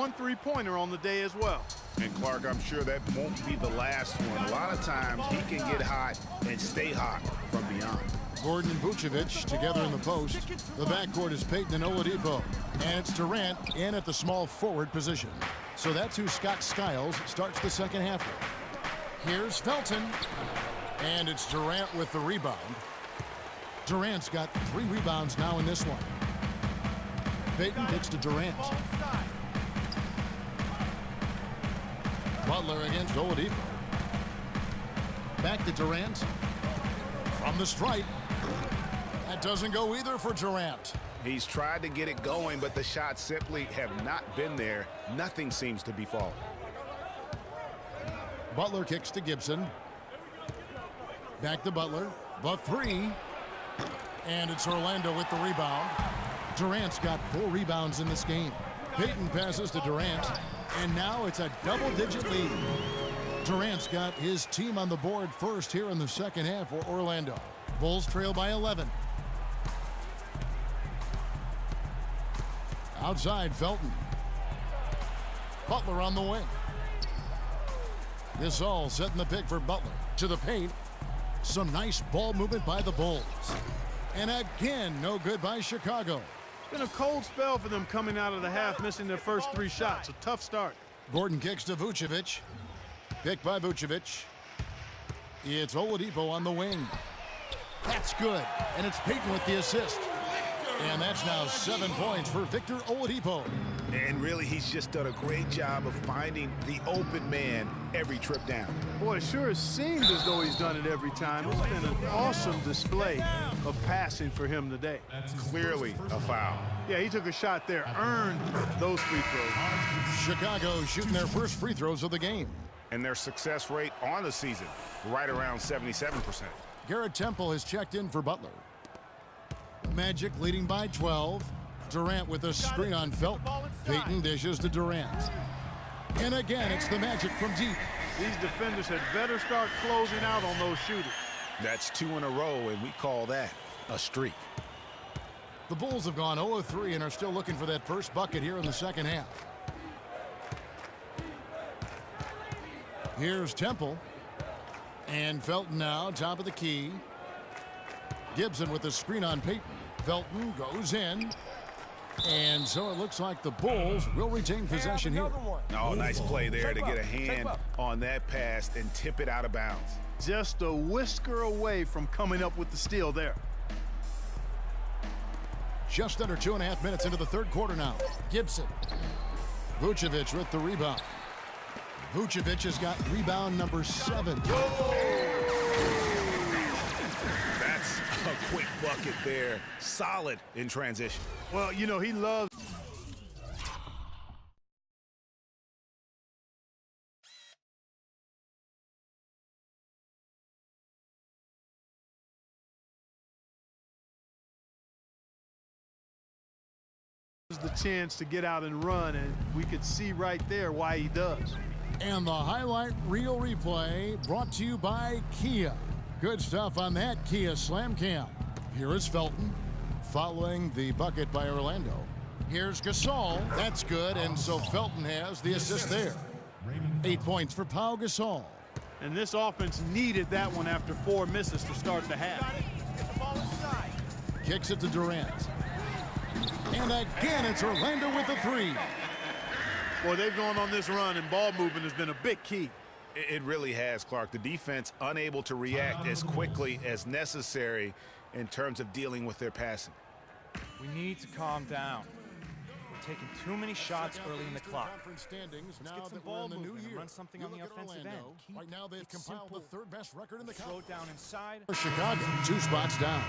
one three-pointer on the day as well. And Clark, I'm sure that won't be the last one. A lot of times he can get hot and stay hot from beyond. Gordon and Vucevic together in the post. The backcourt is Payton and Oladipo. And it's Durant in at the small forward position. So that's who Scott Skiles starts the second half with. Here's Felton. And it's Durant with the rebound. Durant's got 3 rebounds now in this one. Payton kicks to Durant. Butler against Oladipo. Back to Durant. From the stripe. That doesn't go either for Durant. He's tried to get it going, but the shots simply have not been there. Nothing seems to be falling. Butler kicks to Gibson. Back to Butler. The 3. And it's Orlando with the rebound. Durant's got 4 rebounds in this game. Payton passes to Durant. And now it's a double-digit lead. Durant's got his team on the board first here in the second half for Orlando. Bulls trail by 11. Outside, Felton. Butler on the wing. This all setting the pick for Butler. To the paint. Some nice ball movement by the Bulls. And again, no good by Chicago. It's been a cold spell for them coming out of the half, missing their first 3 shots. A tough start. Gordon kicks to Vucevic. Picked by Vucevic. It's Oladipo on the wing. That's good. And it's Payton with the assist. And that's now 7 points for Victor Oladipo. And really, he's just done a great job of finding the open man every trip down. Boy, it sure has seemed as though he's done it every time. It's been an awesome display of passing for him today. Clearly a foul. Yeah, he took a shot there, earned those free throws. Chicago shooting their first free throws of the game. And their success rate on the season, right around 77%. Garrett Temple has checked in for Butler. The Magic leading by 12. Durant with a screen on Felton. Payton dishes to Durant. And again, it's the Magic from deep. These defenders had better start closing out on those shooters. That's 2 in a row, and we call that a streak. The Bulls have gone 0-3 and are still looking for that first bucket here in the second half. Here's Temple. And Felton now, top of the key. Gibson with the screen on Payton. Felton goes in. And so it looks like the Bulls will retain possession here. Oh, nice play there to get a hand on that pass and tip it out of bounds. Just a whisker away from coming up with the steal there. Just under 2.5 minutes into the third quarter now. Gibson. Vucevic with the rebound. Vucevic has got rebound number 7. That's a quick bucket there. Solid in transition. Well, you know, he loves... the chance to get out and run, and we could see right there why he does. And the highlight reel replay brought to you by Kia. Good stuff on that Kia Slam Cam. Here is Felton following the bucket by Orlando. Here's Gasol. That's good, and so Felton has the assist there. 8 points for Pau Gasol. And this offense needed that one after 4 misses to start the half. Kicks it to Durant. And again, it's Orlando with the 3. Boy, they've gone on this run, and ball movement has been a big key. It really has, Clark. The defense unable to react as quickly as necessary in terms of dealing with their passing. We need to calm down. We're taking too many shots early in the clock. Let's get some ball movement and run something on the offensive end. Right now, they've compiled the 3rd best record in the Slow down inside. Chicago, 2 spots down.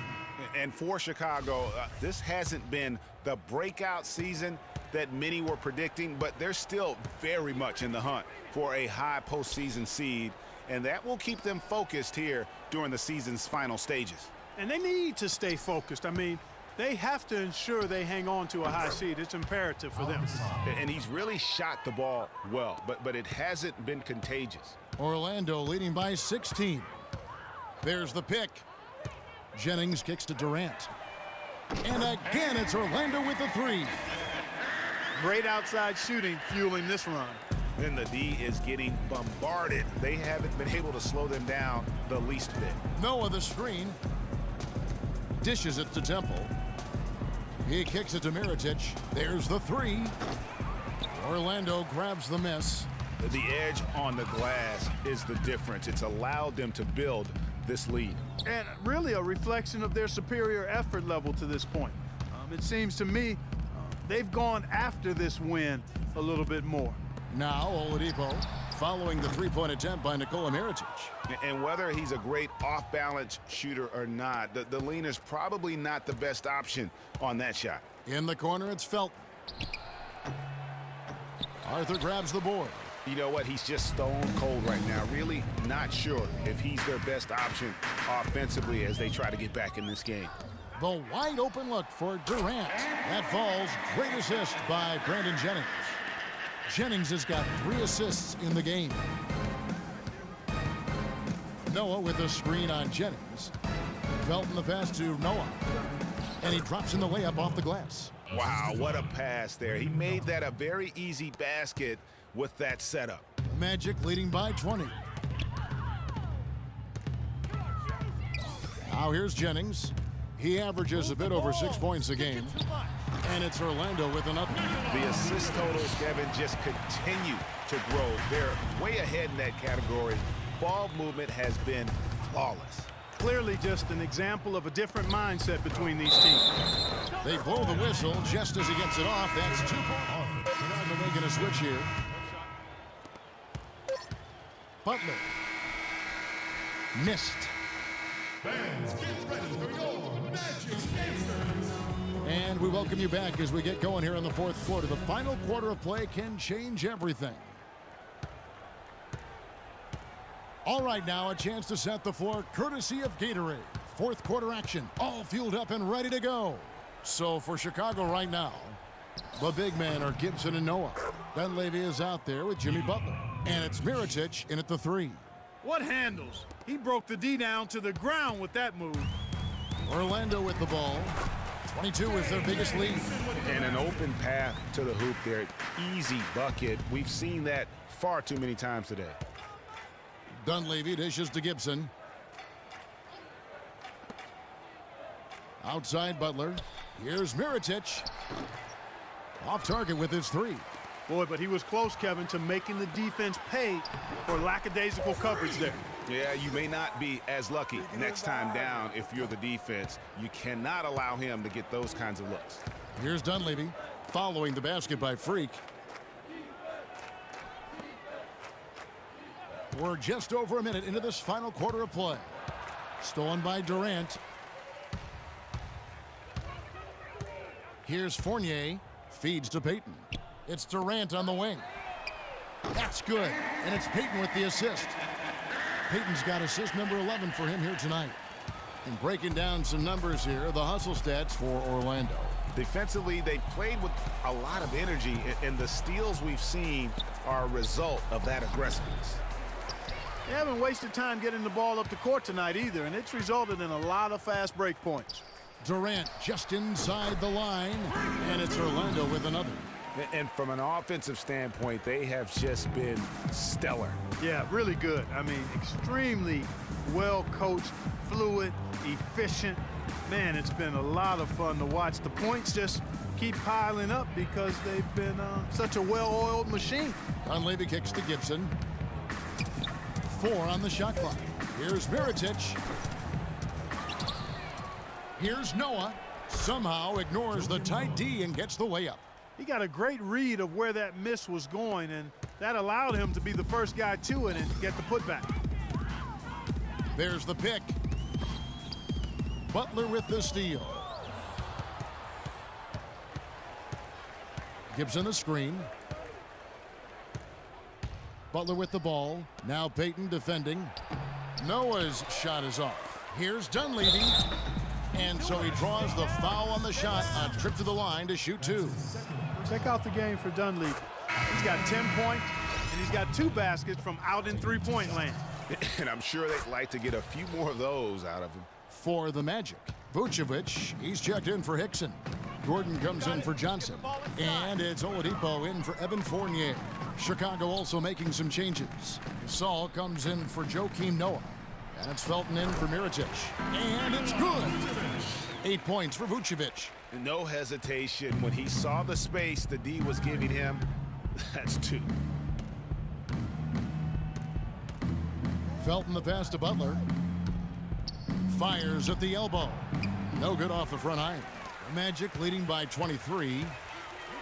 And for Chicago, this hasn't been the breakout season that many were predicting, but they're still very much in the hunt for a high postseason seed, and that will keep them focused here during the season's final stages. And they need to stay focused. I mean, they have to ensure they hang on to a high seed. It's imperative for them. And he's really shot the ball well, but it hasn't been contagious. Orlando leading by 16. There's the pick. Jennings kicks to Durant. And again, it's Orlando with the 3. Great outside shooting fueling this run. Then the D is getting bombarded. They haven't been able to slow them down the least bit. Noah the screen. Dishes it to Temple. He kicks it to Mirotic. There's the three. Orlando grabs the miss. The edge on the glass is the difference. It's allowed them to build this lead. And really a reflection of their superior effort level to this point. It seems to me they've gone after this win a little bit more. Now Oladipo following the three-point attempt by Nikola Mirotic. And whether he's a great off-balance shooter or not, the leaner's probably not the best option on that shot. In the corner, it's Felton. Arthur grabs the board. You know what? He's just stone cold right now. Really not sure if he's their best option offensively as they try to get back in this game. The wide open look for Durant. That falls. Great assist by Brandon Jennings. Jennings has got 3 assists in the game. Noah with a screen on Jennings. Felton the pass to Noah. And he drops in the layup off the glass. Wow, what a pass there. He made that a very easy basket with that setup. Magic leading by 20. Now here's Jennings. He averages a bit over 6 points a game. And it's Orlando with another. The assist totals, Kevin, just continue to grow. They're way ahead in that category. Ball movement has been flawless. Clearly just an example of a different mindset between these teams. They blow the whistle just as he gets it off. That's 2 points. They're making a switch here. Butler. Missed. Fans, get ready for your Magic Answers. And we welcome you back as we get going here in the fourth quarter. The final quarter of play can change everything. All right, now a chance to set the floor courtesy of Gatorade. Fourth quarter action, all fueled up and ready to go. So for Chicago right now, the big men are Gibson and Noah. Dunleavy is out there with Jimmy Butler. And it's Mirotic in at the 3. What handles? He broke the D down to the ground with that move. Orlando with the ball. 22 is their biggest lead. And an open path to the hoop there. Easy bucket. We've seen that far too many times today. Dunleavy dishes to Gibson. Outside Butler. Here's Mirotic. Off target with his 3. Boy, but he was close, Kevin, to making the defense pay for lackadaisical coverage there. Yeah, you may not be as lucky next time down if you're the defense. You cannot allow him to get those kinds of looks. Here's Dunleavy following the basket by Freak. We're just over a minute into this final quarter of play. Stolen by Durant. Here's Fournier. Feeds to Payton. It's Durant on the wing. That's good. And it's Payton with the assist. Payton's got assist number 11 for him here tonight. And breaking down some numbers here, the hustle stats for Orlando. Defensively, they played with a lot of energy, and the steals we've seen are a result of that aggressiveness. They haven't wasted time getting the ball up the court tonight either, and it's resulted in a lot of fast break points. Durant just inside the line, and it's Orlando with another. And from an offensive standpoint, they have just been stellar. Yeah, really good. I mean, extremely well coached, fluid, efficient. Man, it's been a lot of fun to watch. The points just keep piling up because they've been such a well-oiled machine. Dunleavy kicks to Gibson. 4 on the shot clock. Here's Mirotic. Here's Noah. Somehow ignores the tight D and gets the layup. He got a great read of where that miss was going, and that allowed him to be the first guy to it and get the putback. There's the pick. Butler with the steal. Gibson the screen. Butler with the ball. Now Payton defending. Noah's shot is off. Here's Dunleavy. And so he draws the foul on the shot, a trip to the line to shoot 2. Check out the game for Dunleavy. He's got 10 points, and he's got 2 baskets from out in three-point land. And I'm sure they'd like to get a few more of those out of him. For the Magic, Vucevic, he's checked in for Hickson. Gordon comes in for Johnson. And it's Oladipo in for Evan Fournier. Chicago also making some changes. Gasol comes in for Joakim Noah. And it's Felton in for Mirotic. And it's good. 8 points for Vucevic. No hesitation. When he saw the space the D was giving him, that's 2. Felton the pass to Butler. Fires at the elbow. No good off the front iron. The Magic leading by 23. You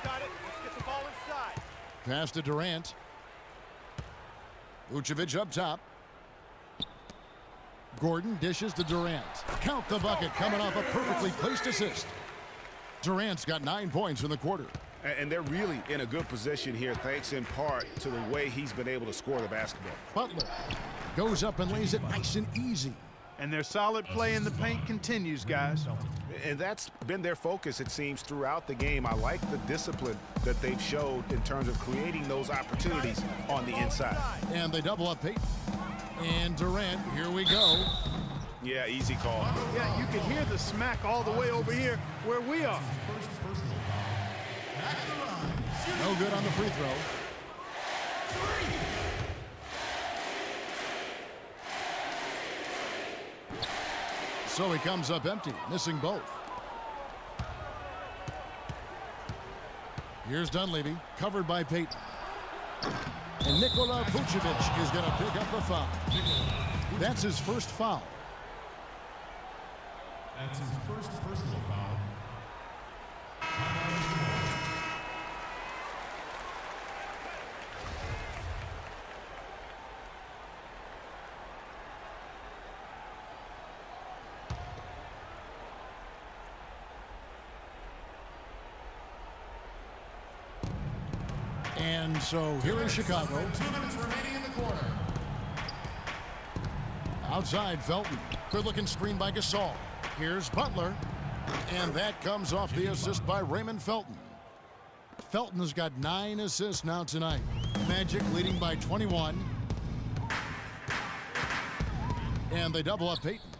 got it. Let's get the ball inside. Pass to Durant. Vucevic up top. Gordon dishes to Durant. Count the bucket coming off a perfectly placed assist. Durant's got 9 points in the quarter. And they're really in a good position here, thanks in part to the way he's been able to score the basketball. Butler goes up and lays it nice and easy. And their solid play in the paint continues, guys. And that's been their focus, it seems, throughout the game. I like the discipline that they've showed in terms of creating those opportunities on the inside. And they double up Payton. And Durant, here we go. Yeah, easy call. Yeah, you can hear the smack all the way over here where we are. First personal foul. At the line. No good on the free throw. So he comes up empty, missing both. Here's Dunleavy, covered by Payton. And Nikola Vucevic is going to pick up a foul. That's his first foul. That's his first personal foul. And so here is Chicago. 2 minutes remaining in the quarter. Outside Felton. Good looking screen by Gasol. Here's Butler. And that comes off the assist by Raymond Felton. Felton has got 9 assists now tonight. Magic leading by 21. And they double up Payton.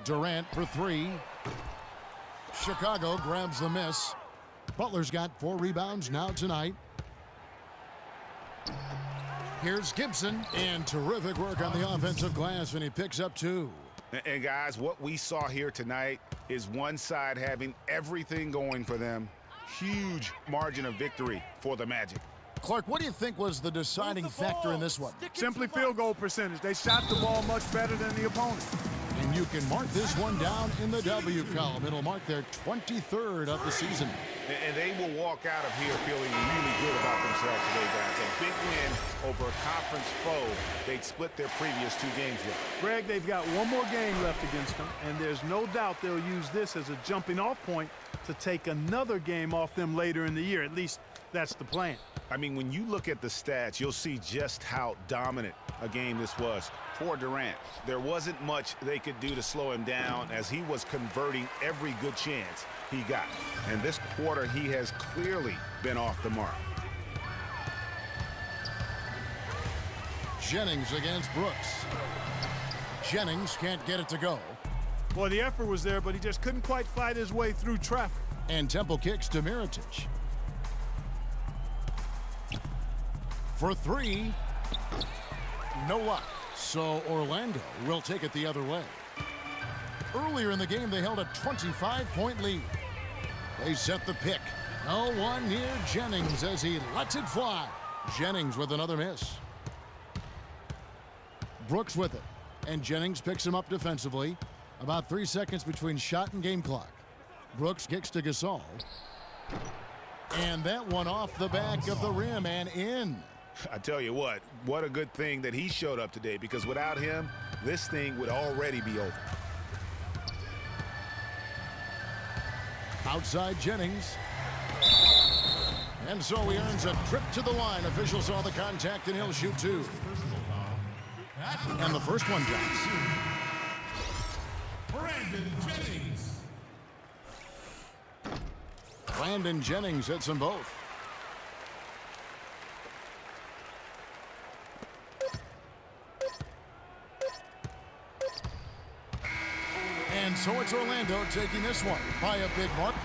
Durant for 3. Chicago grabs the miss. Butler's got 4 rebounds now tonight. Here's Gibson, and terrific work on the offensive glass, and he picks up 2. And guys, what we saw here tonight is one side having everything going for them. Huge margin of victory for the Magic. Clark, what do you think was the deciding factor in this one? Simply field goal percentage. They shot the ball much better than the opponent. And you can mark this one down in the W column. It'll mark their 23rd of the season. And they will walk out of here feeling really good about themselves today, guys. A big win over a conference foe they'd split their previous 2 games with. Greg, they've got one more game left against them, and there's no doubt they'll use this as a jumping-off point to take another game off them later in the year. At least that's the plan. I mean, when you look at the stats, you'll see just how dominant a game this was for Durant. There wasn't much they could do to slow him down as he was converting every good chance he got. And this quarter, he has clearly been off the mark. Jennings against Brooks. Jennings can't get it to go. Boy, the effort was there, but he just couldn't quite fight his way through traffic. And Temple kicks to Mirotic. For 3. No luck. So Orlando will take it the other way. Earlier in the game, they held a 25-point lead. They set the pick. No one near Jennings as he lets it fly. Jennings with another miss. Brooks with it. And Jennings picks him up defensively. About 3 seconds between shot and game clock. Brooks kicks to Gasol. And that one off the back of the rim and in. I tell you what a good thing that he showed up today, because without him, this thing would already be over. Outside Jennings. And so he earns a trip to the line. Officials saw the contact and he'll shoot 2. Personal foul. And the first one drops. Brandon Jennings. Brandon Jennings hits them both. And So it's Orlando taking this one by a big mark.